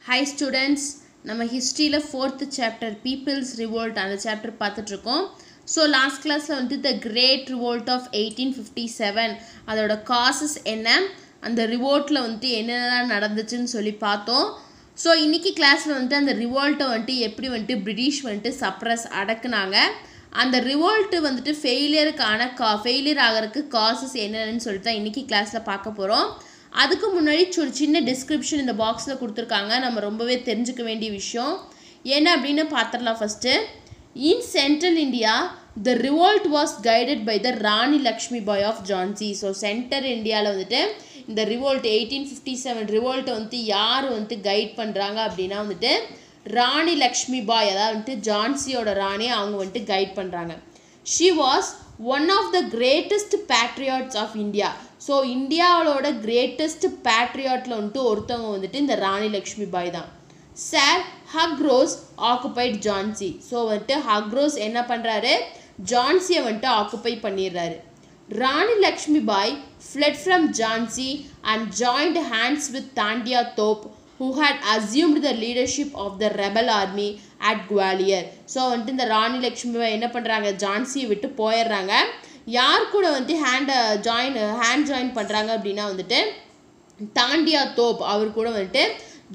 Hi students, நம்ம historyல 4th chapter People's Revolt அந்த chapter பார்த்துட்டு இருக்கோம். So last classல வந்து the Great Revolt of 1857 அதோட causes என்ன, அந்த revoltல வந்து என்னென்ன நடந்துச்சுன்னு சொல்லி பார்த்தோம். So இன்னைக்கு கிளாஸ்ல வந்து அந்த revoltை வந்து எப்படி வந்து பிரிட்டிஷ் வந்து சப்ரஸ் அடக்குனாங்க, அந்த revolt வந்துட்டு ஃபெயிலியர் ஆகிறதுக்கு causes என்னன்னு சொல்லிட்டு தான் இன்னைக்கு கிளாஸ்ல பார்க்க போறோம். அதுக்கு முன்னாடி ஒரு சின்ன டிஸ்கிரிப்ஷன் இந்த பாக்ஸில் கொடுத்துருக்காங்க, நம்ம ரொம்பவே தெரிஞ்சுக்க வேண்டிய விஷயம் என்ன அப்படின்னு பார்த்துடலாம். First, in central India the revolt was guided by the Rani Lakshmi Bai of Jhansi. So central இந்தியாவில் வந்துட்டு இந்த ரிவோல்ட் 1857 ரிவோல்ட்டை வந்துட்டு யார் வந்துட்டு கைட் பண்ணுறாங்க அப்படின்னா வந்துட்டு ராணி லக்ஷ்மி பாய், அதாவது வந்துட்டு ஜான்சியோட ராணி, அவங்க வந்துட்டு கைட் பண்ணுறாங்க. She was one of the greatest patriots of India. So இந்தியாவோட கிரேட்டஸ்ட் பேட்ரியாட்டில் வந்துட்டு ஒருத்தவங்க வந்துட்டு இந்த ராணி லக்ஷ்மி பாய் தான். Sir Hugh Rose occupied Jhansi. So வந்துட்டு ஹக்ரோஸ் என்ன பண்ணுறாரு, ஜான்சியை வந்துட்டு ஆக்குபை பண்ணிடுறாரு. Rani Lakshmi Bai fled from Jhansi and joined hands with Tandya Top, who had assumed the leadership of the rebel army at Gwalior. So வந்துட்டு இந்த ராணி லக்ஷ்மி பாய் என்ன பண்ணுறாங்க, ஜான்சியை விட்டு போயிடுறாங்க. யார் கூட வந்துட்டு ஹேண்ட் ஜாயின் பண்ணுறாங்க அப்படின்னா வந்துட்டு தாண்டியா தோப், அவர் கூட வந்துட்டு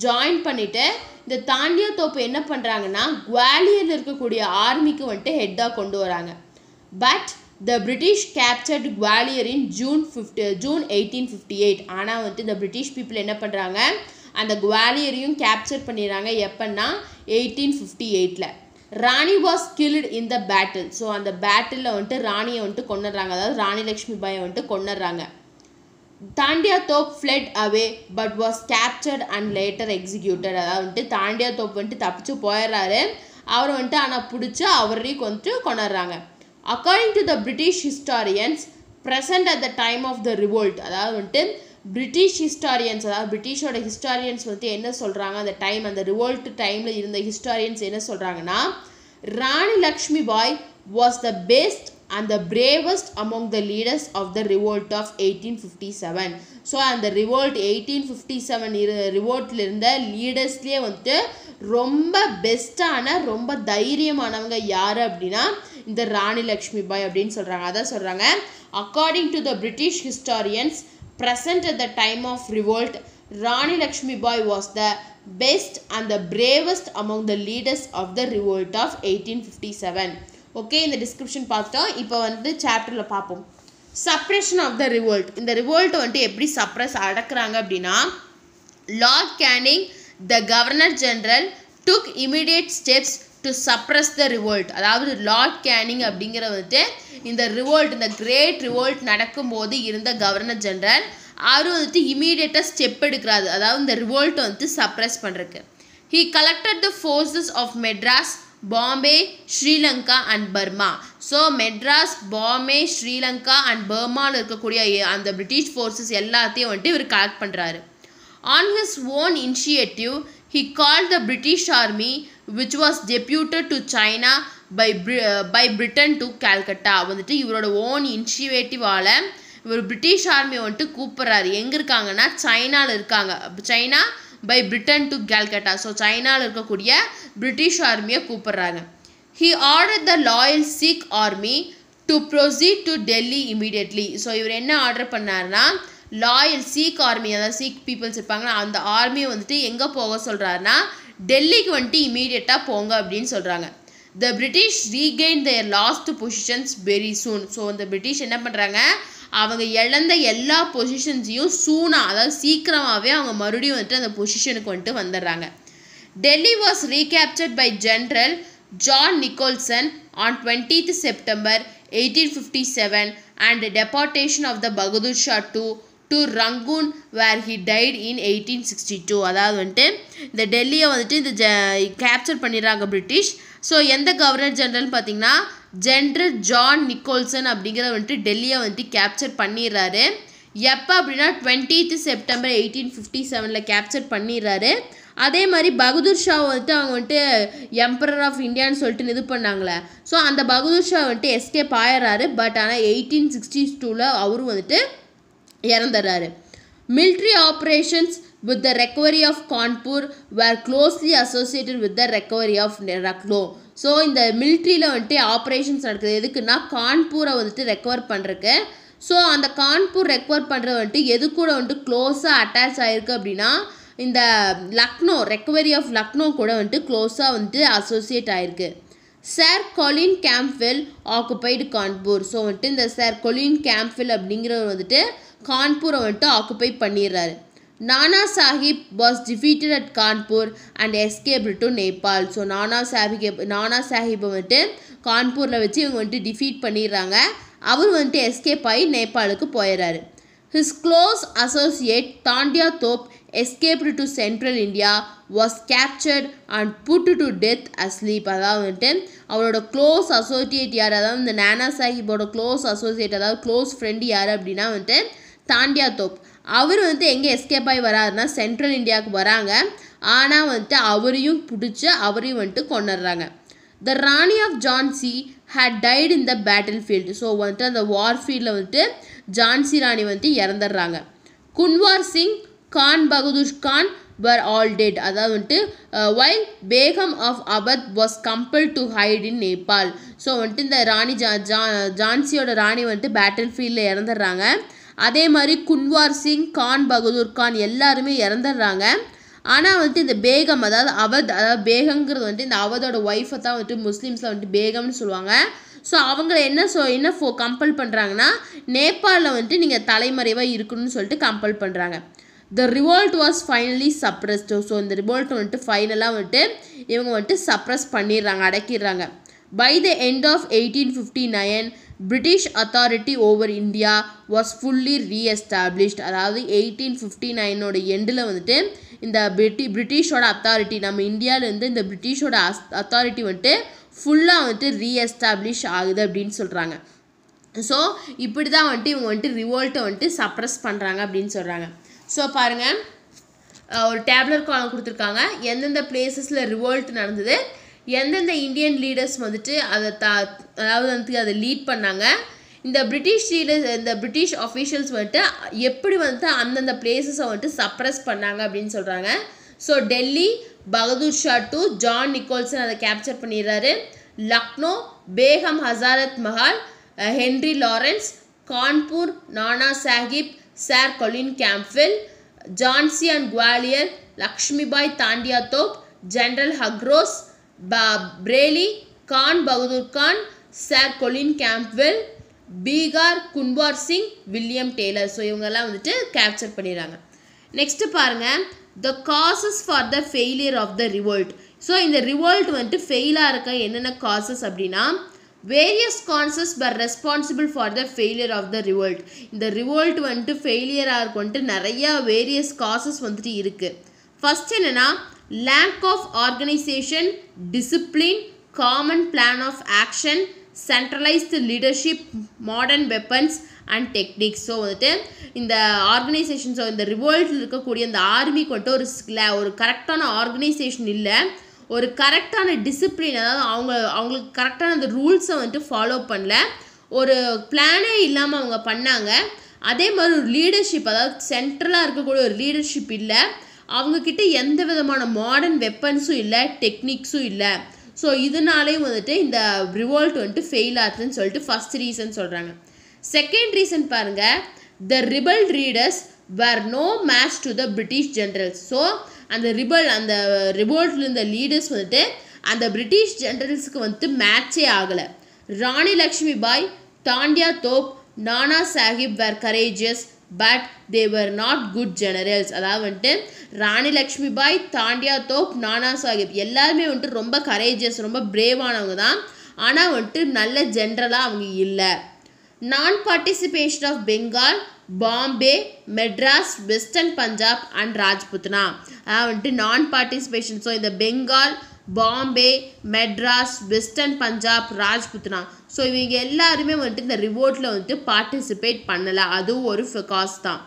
ஜாயின் பண்ணிவிட்டு இந்த தாண்டியா தோப்பு என்ன பண்ணுறாங்கன்னா குவாலியரில் இருக்கக்கூடிய ஆர்மிக்கு வந்துட்டு ஹெட்டாக கொண்டு வராங்க. But the British captured Gwalior in June 1858. ஆனால் வந்துட்டு இந்த பிரிட்டிஷ் பீப்புள் என்ன பண்ணுறாங்க, அந்த குவாலியரையும் கேப்சர் பண்ணிடுறாங்க. எப்பன்னா 1858. Rani was killed in the battle. So அந்த பேட்டிலில் வந்துட்டு ராணியை வந்துட்டு கொண்டுடுறாங்க, அதாவது ராணி லக்ஷ்மி பாயை வந்துட்டு கொண்டுடுறாங்க. Tantia Tope fled away but was captured and later executed. அதாவது வந்துட்டு தாண்டியா தோப் வந்துட்டு தப்பிச்சு போயிடுறாரு, அவர் வந்துட்டு ஆனால் பிடிச்சி அவரையும் வந்துட்டு கொண்டுடுறாங்க. According to the British historians present at the time of the revolt. அதாவது வந்துட்டு பிரிட்டிஷ் ஹிஸ்டாரியன்ஸ், அதாவது பிரிட்டிஷோட ஹிஸ்டாரியன்ஸ் வந்து என்ன சொல்கிறாங்க, அந்த டைம், அந்த ரிவோல்ட் டைமில் இருந்த ஹிஸ்டாரியன்ஸ் என்ன சொல்கிறாங்கன்னா, Rani Lakshmi Bai was the best and the bravest among the leaders of the revolt of 1857. So அந்த ரிவோல்ட் 1857 ரிவோல்ட்டில் இருந்த லீடர்ஸ்லேயே வந்துட்டு ரொம்ப பெஸ்ட்டான, ரொம்ப தைரியமானவங்க யார் அப்படின்னா இந்த ராணி லக்ஷ்மி பாய் அப்படின்னு சொல்கிறாங்க. அதான் சொல்கிறாங்க, according to the British historians present at the time of revolt, Rani Lakshmi Bai was the best and the bravest among the leaders of the revolt of 1857. Okay, இந்த டிஸ்கிரிப்ஷன் பார்த்தோம். இப்போ வந்து சாப்டரில் பார்ப்போம். Suppression of the revolt. இந்த ரிவோல்ட்டை வந்துட்டு எப்படி சப்ரெஸ் அடக்குறாங்க அப்படின்னா, Lord Canning the governor general took immediate steps to suppress the revolt. அதாவது லார்ட் கேனிங் அப்படிங்கிற வந்துட்டு இந்த ரிவோல்ட், இந்த கிரேட் ரிவோல்ட் நடக்கும்போது இருந்த கவர்னர் ஜெனரல், அவர் வந்துட்டு இமீடியட்டாக ஸ்டெப் எடுக்கிறாரு, அதாவது இந்த ரிவோல்ட்டை வந்துட்டு சப்ரஸ் பண்ணுறதுக்கு. He collected the forces of Madras, Bombay, Sri Lanka and Burma. So Madras, Bombay, Sri Lanka and பர்மாவில் இருக்கக்கூடிய அந்த பிரிட்டிஷ் ஃபோர்ஸஸ் எல்லாத்தையும் வந்துட்டு இவர் கலெக்ட் பண்ணுறாரு. On his own initiative he called the British army which was deputed to China by Britain to Calcutta. வந்துட்டு இவரோட ஓன் இனிஷியேட்டிவால் இவர் பிரிட்டிஷ் ஆர்மியை வந்துட்டு கூப்பிட்றாரு. எங்கே இருக்காங்கன்னா சைனாவில் இருக்காங்க. China by Britain to Calcutta. So சைனாவில் இருக்கக்கூடிய பிரிட்டிஷ் ஆர்மியை கூப்பிட்றாங்க. he ordered the loyal Sikh army to proceed to Delhi immediately. So இவர் என்ன ஆர்டர் பண்ணாருன்னா, லாயல் சீக் ஆர்மி, அதாவது சீக் பீப்புள்ஸ் இருப்பாங்கன்னா அந்த ஆர்மியை வந்துட்டு எங்கே போக சொல்கிறாருன்னா டெல்லிக்கு வந்துட்டு இமீடியட்டாக போங்க அப்படின்னு சொல்கிறாங்க. The British regain their lost positions very soon. So அந்த பிரிட்டிஷ் என்ன பண்ணுறாங்க, அவங்க இழந்த எல்லா பொசிஷன்ஸையும் சூனாக, அதாவது சீக்கிரமாகவே அவங்க மறுபடியும் வந்துட்டு அந்த பொசிஷனுக்கு வந்துட்டு வந்துடுறாங்க. Delhi was recaptured by general John Nicholson on 20th September 1857 and deportation of the Bahadur Shah to Rangoon where he died in 1862. அதாவது வந்துட்டு இந்த டெல்லியை வந்துட்டு இந்த கேப்சர் பண்ணிடுறாங்க பிரிட்டிஷ். ஸோ எந்த கவர்னர் ஜெனரல் பார்த்தீங்கன்னா ஜென்ரல் ஜான் நிக்கோல்சன் அப்படிங்கிற வந்துட்டு டெல்லியை வந்துட்டு கேப்சர் பண்ணிடுறாரு. எப்போ அப்படின்னா 20th September 1857 கேப்சர் பண்ணிடுறாரு. அதே மாதிரி பகதூர் ஷா வந்துட்டு அவங்க வந்துட்டு எம்பரர் ஆஃப் இந்தியான்னு சொல்லிட்டு இது பண்ணாங்களே, ஸோ அந்த பகதூர் ஷா வந்துட்டு எஸ்கேப் ஆயிடுறாரு. பட் ஆனால் 1862 அவரும் வந்துட்டு இறந்துடுறாரு. military operations with the recovery of Kanpur were closely associated with the recovery of Lucknow. So இந்த மிலிட்ரியில் வந்துட்டு ஆப்ரேஷன்ஸ் நடக்குது எதுக்குன்னா கான்பூரை வந்துட்டு ரெக்கவர் பண்ணுறக்கு. ஸோ அந்த கான்பூர் ரெக்கவர் பண்ணுறது வந்துட்டு எது கூட வந்துட்டு க்ளோஸாக அட்டாச் ஆகிருக்கு அப்படின்னா இந்த லக்னோ ரெக்கவரி ஆஃப் லக்னோ கூட வந்துட்டு க்ளோஸாக வந்துட்டு அசோசியேட் ஆகிருக்கு. Sir Colin Campbell occupied Kanpur. So வந்துட்டு இந்த Sir Colin Campbell அப்படிங்கிறவர் வந்துட்டு கான்பூரை வந்துட்டு ஆக்குப்பை பண்ணிடுறாரு. Nana Sahib was defeated at Kanpur and escaped to Nepal. So நானா சாஹிப்பை வந்துட்டு கான்பூரில் வச்சு இவங்க வந்துட்டு டிஃபீட் பண்ணிடுறாங்க. அவர் வந்துட்டு எஸ்கேப் ஆகி நேபாளுக்கு போயிடுறாரு. His close associate Tandya Top escaped to central India, was captured and put to death asleep. அதாவது வந்துட்டு அவரோட க்ளோஸ் அசோசியேட் யார், அதாவது இந்த நானா சாஹிப்போட க்ளோஸ் அசோசியேட் அதாவது க்ளோஸ் ஃப்ரெண்டு யார் அப்படின்னா வந்துட்டு தாண்டியா தோப். அவர் வந்துட்டு எங்கே எஸ்கேப் ஆகி வராருன்னா சென்ட்ரல் இந்தியாவுக்கு வராங்க. ஆனால் வந்துட்டு அவரையும் பிடிச்சி அவரையும் வந்துட்டு கொண்டுடுறாங்க. The Rani of Jhansi had died in the battlefield. So வந்துட்டு அந்த வார்ஃபீல்டில் வந்துட்டு ஜான்சி ராணி வந்துட்டு இறந்துடுறாங்க. Kunwar Singh, Khan Bahadur Khan were all dead. அதாவது வந்துட்டு while Begum of Awadh was compelled to hide in Nepal. So வந்துட்டு இந்த ராணி ஜான்சியோட ராணி வந்துட்டு பேட்டில் ஃபீல்டில் இறந்துடுறாங்க. அதே மாதிரி குன்வார் சிங், கான் பகதூர் கான் எல்லாருமே இறந்துடுறாங்க. ஆனால் வந்துட்டு இந்த பேகம் அதாவது அதாவது பேகங்கிறது வந்துட்டு இந்த அவதோட ஒய்ஃபை தான் வந்துட்டு முஸ்லீம்ஸில் வந்துட்டு பேகம்னு சொல்லுவாங்க. ஸோ அவங்கள என்ன கம்பல் பண்ணுறாங்கன்னா நேபாளில் வந்துட்டு நீங்கள் தலைமறைவாக இருக்கணும்னு சொல்லிட்டு கம்பல் பண்ணுறாங்க. The revolt was finally suppressed. So இந்த ரிவோல்ட் வந்துட்டு ஃபைனலாக வந்துட்டு இவங்க வந்துட்டு சப்ரஸ் பண்ணிடுறாங்க, அடக்கிடுறாங்க. By the end of 1859 British authority over India was fully re-established. அதாவது 1859 எண்டில் வந்துட்டு இந்த பிரிட்டிஷோட அத்தாரிட்டி நம்ம இந்தியாவிலேருந்து இந்த பிரிட்டிஷோட அத்தாரிட்டி வந்துட்டு ஃபுல்லாக வந்துட்டு ரீஎஸ்டாப்ளிஷ் ஆகுது அப்படின்னு சொல்கிறாங்க. ஸோ இப்படி தான் வந்துட்டு இவங்க வந்துட்டு ரிவோல்ட்டை வந்துட்டு சப்ரஸ் பண்ணுறாங்க அப்படின்னு சொல்கிறாங்க. ஸோ பாருங்கள், ஒரு டேப்லர் காலம் கொடுத்துருக்காங்க. எந்தெந்த பிளேசஸில் ரிவோல்ட் நடந்தது, எந்தெந்த இந்தியன் லீடர்ஸ் வந்துட்டு அதாவது வந்துட்டு அதை லீட் பண்ணாங்க, இந்த பிரிட்டிஷ் அஃபீஷியல்ஸ் வந்துட்டு எப்படி வந்துட்டு அந்தந்த பிளேசஸை வந்துட்டு சப்ரஸ் பண்ணாங்க அப்படின்னு சொல்கிறாங்க. So Delhi Bahadur Shah to John Nicholson அதை கேப்சர் பண்ணிடுறாரு. Lucknow Begum Hazrat Mahal Henry Lawrence, Kanpur Nana Sahib sir Colin Campbell, Jhansi and Gwalior Lakshmibai Tantia Tope, general Hugh Rose, Bareilly Khan Bahadur Khan sir Colin Campbell, Bihar Kunwar Singh, William Taylor. So இவங்கெல்லாம் வந்துட்டு கேப்சர் பண்ணிடுறாங்க. நெக்ஸ்ட்டு பாருங்கள், the causes for the failure of the revolt. So இந்த ரிவோல்ட் வந்துட்டு ஃபெயிலாக இருக்க என்னென்ன காசஸ் அப்படின்னா various causes were responsible for the failure of the revolt. இந்த ரிவோல்ட் வந்துட்டு ஃபெயிலியராக இருக்க வந்துட்டு நிறையா வேரியஸ் காசஸ் வந்துட்டு இருக்குது. ஃபஸ்ட் என்னென்னா lack of organisation, discipline, common plan of action, centralised leadership, modern weapons and techniques. So வந்துட்டு இந்த ஆர்கனைசேஷன்ஸோ இந்த ரிவோல்ட்டில் இருக்கக்கூடிய இந்த ஆர்மிக்கு வந்துட்டு ஒரு கரெக்டான ஆர்கனைசேஷன் இல்லை, ஒரு கரெக்டான டிசிப்ளின் அதாவது அவங்களுக்கு கரெக்டான அந்த ரூல்ஸை வந்துட்டு ஃபாலோ பண்ணல, ஒரு பிளானே இல்லாமல் அவங்க பண்ணாங்க. அதே மாதிரி ஒரு லீடர்ஷிப் அதாவது சென்ட்ரலாக இருக்கக்கூடிய ஒரு லீடர்ஷிப் இல்லை, அவங்கக்கிட்ட எந்த விதமான மாடர்ன் வெப்பன்ஸும் இல்லை, டெக்னிக்ஸும் இல்லை. ஸோ இதனாலே வந்துட்டு இந்த ரிவோல்ட் வந்துட்டு ஃபெயில் ஆகுதுன்னு சொல்லிட்டு ஃபஸ்ட் ரீசன் சொல்கிறாங்க. செகண்ட் ரீசன் பாருங்கள், the rebel leaders were no match to the British generals. So அந்த ரிவோல்ட்டில் இருந்த லீடர்ஸ் வந்துட்டு அந்த பிரிட்டிஷ் ஜென்ரல்ஸுக்கு வந்துட்டு மேட்சே ஆகலை. ராணி லக்ஷ்மி பாய், Tantia Tope, Nana Sahib were courageous but they were not good generals. அதாவது வந்துட்டு ராணி லக்ஷ்மி பாய், தாண்டியா தோப், நானா சாஹிப் எல்லாருமே வந்துட்டு ரொம்ப கரேஜியஸ், ரொம்ப பிரேவானவங்க தான், ஆனால் வந்துட்டு நல்ல ஜென்ரலாக அவங்க இல்லை. Non participation of Bengal, Bombay, Madras, western Punjab and Rajputana. அதாவது வந்துட்டு நான் பார்ட்டிசிபேஷன். ஸோ இந்த பெங்கால், பாம்பே, மெட்ராஸ், வெஸ்டர்ன் பஞ்சாப், ராஜ்புத்னா ஸோ இவங்க எல்லாருமே வந்துட்டு இந்த ரிவோல்ட்டில் வந்துட்டு பார்ட்டிசிபேட் பண்ணலை, அதுவும் ஒரு காஸ் தான்.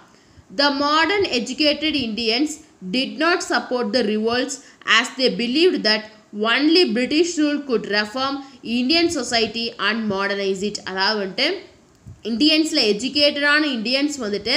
The modern educated Indians did not support the revolts as they believed that only British rule could reform Indian society and modernize it. அதாவது வந்துட்டு இந்தியன்ஸில் எஜுகேட்டடான இண்டியன்ஸ் வந்துட்டு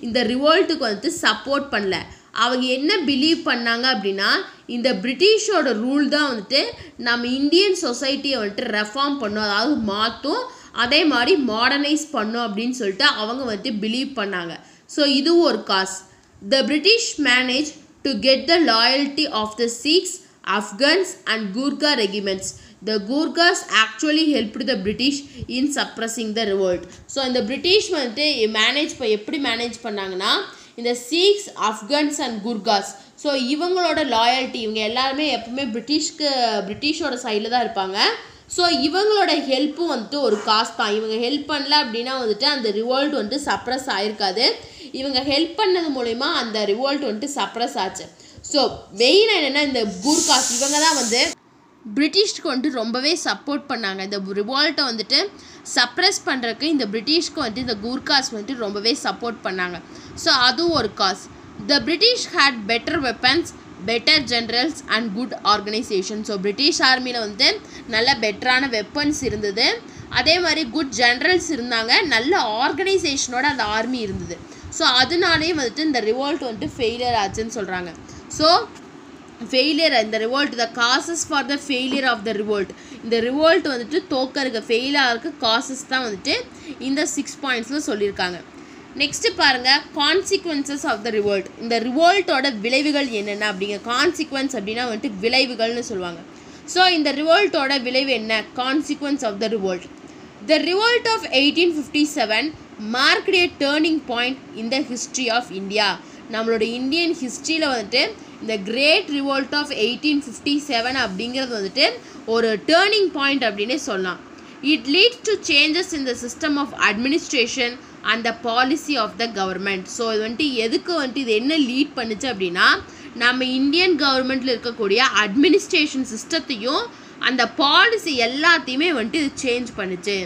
இந்த ரிவோல்ட்டுக்கு வந்துட்டு சப்போர்ட் பண்ணல, அவங்க என்ன பிலீவ் பண்ணாங்க அப்படின்னா இந்த பிரிட்டிஷோட ரூல் தான் வந்துட்டு நம்ம இந்தியன் சொசைட்டியை வந்துட்டு ரெஃபார்ம் பண்ணும், அதாவது மாற்றும், அதே மாதிரி மாடர்னைஸ் பண்ணும் அப்படின்னு சொல்லிட்டு அவங்க வந்துட்டு பிலீவ் பண்ணாங்க. ஸோ இதுவும் ஒரு cause. The British manage to get the loyalty of the Sikhs, Afghans and Gurkha regiments. The Gurkhas actually helped the British in suppressing the revolt. So இந்த பிரிட்டிஷ் வந்துட்டு எப்படி மேனேஜ் பண்ணாங்கன்னா இந்த Sikhs, Afghans and Gurkhas, so இவங்களோட loyalty, இவங்க எல்லாருமே எப்பவுமே பிரிட்டிஷோட சைடில் தான் இருப்பாங்க. ஸோ இவங்களோட ஹெல்ப்பும் வந்துட்டு ஒரு காசு தான். இவங்க ஹெல்ப் பண்ணல அப்படின்னா வந்துட்டு அந்த ரிவோல்ட் வந்துட்டு சப்ரஸ் ஆகிருக்காது. இவங்க ஹெல்ப் பண்ணது மூலமா அந்த ரிவோல்ட் வந்துட்டு சப்ரஸ் ஆச்சு. ஸோ மெயினாக என்னென்னா இந்த கூர்காஸ் இவங்க தான் வந்து பிரிட்டிஷ்க்கு வந்துட்டு ரொம்பவே சப்போர்ட் பண்ணாங்க. இந்த ரிவால்ட்டை வந்துட்டு சப்ரஸ் பண்ணுறதுக்கு இந்த பிரிட்டிஷ்க்கு வந்துட்டு இந்த கூர்காஸ் வந்துட்டு ரொம்பவே சப்போர்ட் பண்ணாங்க. ஸோ அதுவும் ஒரு cause. The British had better weapons, better generals and good organisation. So British ஆர்மியில் வந்து நல்ல பெட்டரான வெப்பன்ஸ் இருந்தது, அதே மாதிரி குட் ஜென்ரல்ஸ் இருந்தாங்க, நல்ல ஆர்கனைசேஷனோட அந்த ஆர்மி இருந்தது. ஸோ அதனாலே வந்துட்டு இந்த ரிவால்ட் வந்துட்டு ஃபெயிலியர் ஆச்சுன்னு சொல்கிறாங்க. ஸோ ஃபெயிலியர் இந்த revolt, the causes for the failure of the revolt, இந்த ரிவோல்ட் வந்துட்டு தோக்கருக்கு ஃபெயில் ஆகிறதுக்கு காசஸ் தான் வந்துட்டு இந்த 6 பாயிண்ட்ஸில் சொல்லியிருக்காங்க. நெக்ஸ்ட்டு பாருங்கள் கான்சிக்வன்சஸ் ஆஃப் த ரிவோல்ட். இந்த ரிவோல்ட்டோட விளைவுகள் என்னென்ன அப்படிங்க, கான்சிக்வன்ஸ் அப்படின்னா வந்துட்டு விளைவுகள்னு சொல்லுவாங்க. ஸோ இந்த ரிவோல்ட்டோட விளைவு என்ன, consequence of the revolt. The revolt of 1857 marked a turning point in the history of India. நம்மளோட இந்தியன் ஹிஸ்ட்ரியில் வந்துட்டு இந்த கிரேட் ரிவோல்ட் ஆஃப் 1857 அப்படிங்கிறது வந்துட்டு ஒரு டேர்னிங் பாயிண்ட் அப்படின்னே சொல்லலாம். It leads to changes in the system of administration and the policy of the government. So இது வந்துட்டு எதுக்கு வந்துட்டு இது என்ன லீட் பண்ணுச்சு அப்படின்னா நம்ம இந்தியன் கவர்மெண்ட்டில் இருக்கக்கூடிய அட்மினிஸ்ட்ரேஷன் சிஸ்டத்தையும் அந்த பாலிசி எல்லாத்தையுமே வந்துட்டு இது சேஞ்ச் பண்ணுச்சு.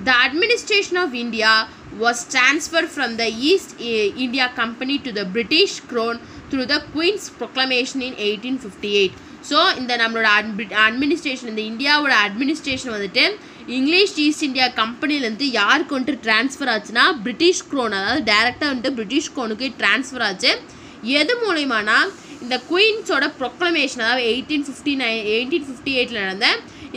The administration of India was transferred from the East India Company to the British Crown through the Queen's Proclamation in 1858. So இந்த நம்மளோட அட்மினிஸ்ட்ரேஷன், இந்த இந்தியாவோட அட்மினிஸ்ட்ரேஷன் வந்துட்டு இங்கிலீஷ் ஈஸ்ட் இந்தியா கம்பெனிலேருந்து யாருக்கு வந்துட்டு ட்ரான்ஸ்ஃபர் ஆச்சுன்னா பிரிட்டிஷ் க்ரோன், அதாவது டேரெக்டாக வந்துட்டு பிரிட்டிஷ் க்ரோனுக்கு ட்ரான்ஸ்ஃபர் ஆச்சு. எது மூலயமானா இந்த குயின்ஸோட ப்ரொக்ளமேஷன், அதாவது 1858 நடந்த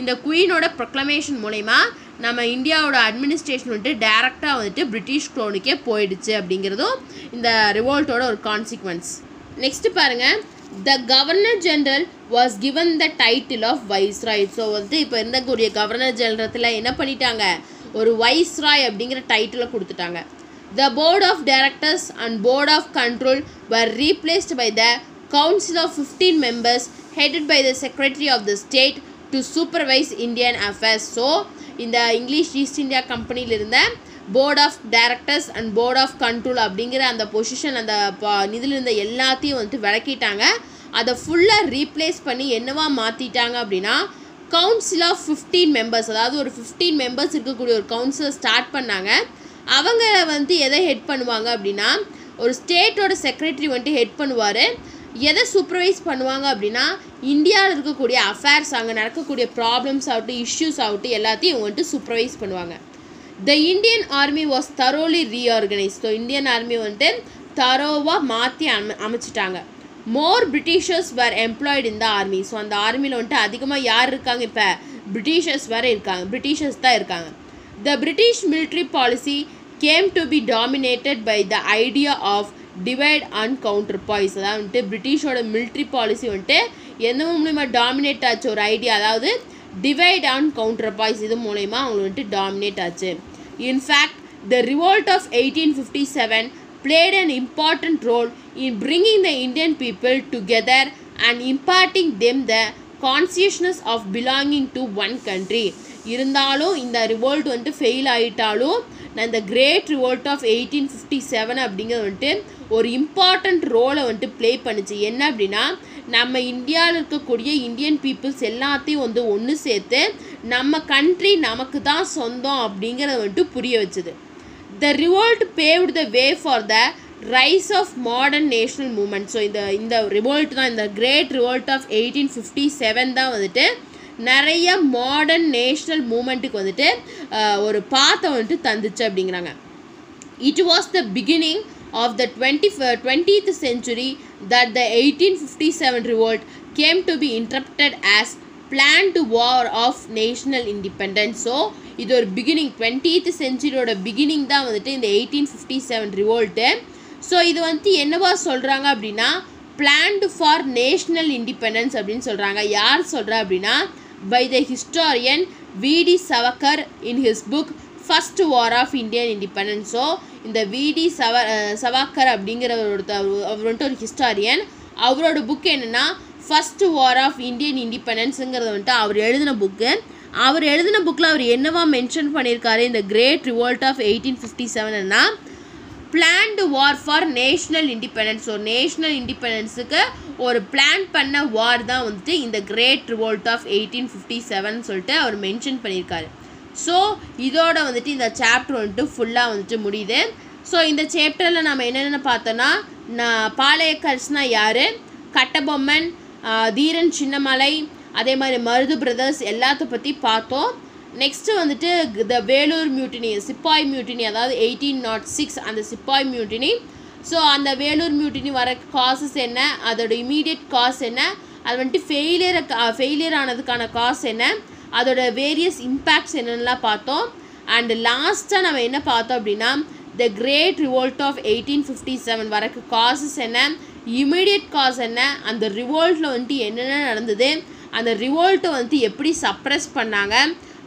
இந்த குயினோட ப்ரொக்ளமேஷன் மூலயமா நம்ம இந்தியாவோட அட்மினிஸ்ட்ரேஷன் வந்துட்டு டேரெக்டாக வந்துட்டு பிரிட்டிஷ் க்ரோனுக்கே போயிடுச்சு அப்படிங்கிறதும் இந்த ரிவோல்ட்டோட ஒரு கான்சிக்வன்ஸ். நெக்ஸ்ட்டு பாருங்கள், the governor general was given the title of viceroy. So வந்துட்டு இப்போ இருந்தக்கூடிய கவர்னர் ஜெனரத்தில் என்ன பண்ணிட்டாங்க, ஒரு வைஸ்ராய் அப்படிங்கிற டைட்டிலை கொடுத்துட்டாங்க. The board of directors and board of control were replaced by the council of 15 members headed by the Secretary of the State to supervise Indian affairs. So இந்த English East India கம்பெனியில் இருந்த board of directors and board of control அப்படிங்கிற அந்த position, அந்த இதில் இருந்த எல்லாத்தையும் வந்துட்டு விளக்கிட்டாங்க. அதை ஃபுல்லாக ரீப்ளேஸ் பண்ணி என்னவா மாற்றிட்டாங்க அப்படின்னா கவுன்சில் ஆஃப் 15 members, அதாவது ஒரு 15 members இருக்கக்கூடிய ஒரு கவுன்சிலை ஸ்டார்ட் பண்ணாங்க. அவங்க வந்து எதை ஹெட் பண்ணுவாங்க அப்படின்னா ஒரு ஸ்டேட்டோட செக்ரட்டரி வந்துட்டு ஹெட் பண்ணுவார். எதை சூப்பர்வைஸ் பண்ணுவாங்க அப்படின்னா இந்தியாவில் இருக்கக்கூடிய அஃபேர்ஸ், அங்கே நடக்கக்கூடிய ப்ராப்ளம்ஸ் ஆகட்டும், இஷ்யூஸ் ஆகட்டும், எல்லாத்தையும் இவங்க வந்துட்டு சூப்பர்வைஸ் பண்ணுவாங்க. The Indian army was thoroughly reorganise. So Indian army வந்துட்டு தரோவாக மாற்றி அமைச்சிட்டாங்க. More Britishers were employed in the army. So அந்த ஆர்மியில் வந்துட்டு அதிகமாக யார் இருக்காங்க, இப்போ பிரிட்டிஷர்ஸ் வேறு இருக்காங்க, பிரிட்டிஷர்ஸ் தான் இருக்காங்க. The British military policy came to be dominated by the idea of divide and counterpoise. அதாவது வந்துட்டு பிரிட்டிஷோட மிலிட்ரி பாலிசி வந்துட்டு எந்த மூலயமா டாமினேட் ஆச்சு, ஒரு ஐடியா, அதாவது டிவைட் அண்ட் கவுண்டர் பாய்ஸ், இது மூலயமா அவங்க வந்துட்டு டாமினேட் ஆச்சு. In fact the revolt of 1857 played an important role in bringing the Indian people together and imparting them the consciousness of belonging to one country. இருந்தாலும் இந்த ரிவோல்ட் வந்துட்டு fail ஆகிட்டாலும் இந்த great revolt of 1857 அப்படிங்கிறது வந்துட்டு ஒரு இம்பார்ட்டண்ட் ரோலை வந்துட்டு ப்ளே பண்ணுச்சு. என்ன அப்படின்னா நம்ம இந்தியாவில் இருக்கக்கூடிய இந்தியன் பீப்புள்ஸ் எல்லாத்தையும் வந்து ஒன்று சேர்த்து நம்ம கண்ட்ரி நமக்கு தான் சொந்தம் அப்படிங்கிறத வந்துட்டு புரிய வச்சுது. The revolt paved the way for the rise of modern national movement. So இந்த ரிவோல்ட் தான், இந்த கிரேட் ரிவோல்ட் ஆஃப் 1857 தான் வந்துட்டு நிறைய மாடர்ன் நேஷ்னல் மூமெண்ட்டுக்கு வந்துட்டு ஒரு பாத்தை வந்துட்டு தந்துச்சு அப்படிங்கிறாங்க. It was the beginning of the 20th century that the 1857 revolt came to be interpreted as planned war of national independence. So இது ஒரு பிகினிங் 20th centuryயோட பிகினிங் தான் வந்துட்டு இந்த 1857 ரிவோல்ட்டு. ஸோ இது வந்துட்டு என்னவா சொல்கிறாங்க அப்படின்னா planned for national independence அப்படின்னு சொல்கிறாங்க. யார் சொல்கிறா அப்படின்னா by the historian V.D. Savarkar in his book First War of Indian Independence. So இந்த V.D. Savarkar அப்படிங்கிறவரோட அவர் வந்துட்டு ஒரு ஹிஸ்டாரியன். அவரோட புக் என்னென்னா ஃபஸ்ட் வார் ஆஃப் இந்தியன் இண்டிபெண்டன்ஸுங்கிறத வந்துட்டு அவர் எழுதின புக்கு. அவர் எழுதின புக்கில் அவர் என்னவா மென்ஷன் பண்ணியிருக்காரு இந்த கிரேட் ரிவோல்ட் ஆஃப் 1857ன்னா planned war for national independence. So national இண்டிபெண்டன்ஸுக்கு ஒரு பிளான் பண்ண வார் தான் வந்துட்டு இந்த கிரேட் ரிவோல்ட் ஆஃப் 1857 சொல்லிட்டு அவர் மென்ஷன் பண்ணியிருக்காரு. ஸோ இதோட வந்துட்டு இந்த சாப்டர் வந்துட்டு ஃபுல்லாக வந்துட்டு முடியுது. ஸோ இந்த சாப்டரில் நம்ம என்னென்ன பார்த்தோன்னா பாளையக்கரசுனா யார், கட்டபொம்மன், தீரன் சின்னமலை, அதே மாதிரி மருது பிரதர்ஸ் எல்லாத்த பற்றி பார்த்தோம். நெக்ஸ்ட்டு வந்துட்டு த வேலூர் மியூட்டினி, சிப்பாய் மியூட்டினி, அதாவது 1806 அந்த சிப்பாய் மியூட்டினி. ஸோ அந்த வேலூர் மியூட்டினி வர காசஸ் என்ன, அதோட இமீடியட் காஸ் என்ன, அது வந்துட்டு ஃபெயிலியர் ஆனதுக்கான காஸ் என்ன, அதோட வேரியஸ் இம்பேக்ட்ஸ் என்னென்னலாம் பார்த்தோம். அண்ட் லாஸ்ட்டாக நம்ம என்ன பார்த்தோம் அப்படின்னா த கிரேட் ரிவோல்ட் ஆஃப் 1857 வரக்கு காசஸ் என்ன, இமீடியட் காஸ் என்ன, அந்த ரிவோல்ட்டில் வந்துட்டு என்னென்ன நடந்தது, அந்த ரிவோல்ட்டை வந்துட்டு எப்படி சப்ரெஸ் பண்ணாங்க,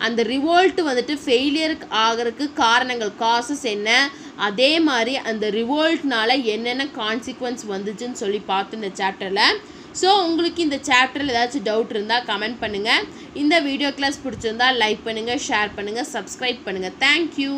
அந்த ரிவோல்ட்டு வந்துட்டு ஃபெயிலியர் ஆகிறதுக்கு காரணங்கள் காசஸ் என்ன, அதே மாதிரி அந்த ரிவோல்ட்னால என்னென்ன கான்சிக்வன்ஸ் வந்துச்சுன்னு சொல்லி பார்த்தோம் இந்த சாப்டரில். ஸோ உங்களுக்கு இந்த சாப்டரில் ஏதாச்சும் டவுட் இருந்தால் கமெண்ட் பண்ணுங்கள். இந்த வீடியோ கிளாஸ் பிடிச்சிருந்தால் லைக் பண்ணுங்கள், ஷேர் பண்ணுங்கள், சப்ஸ்கிரைப் பண்ணுங்கள். தேங்க்யூ.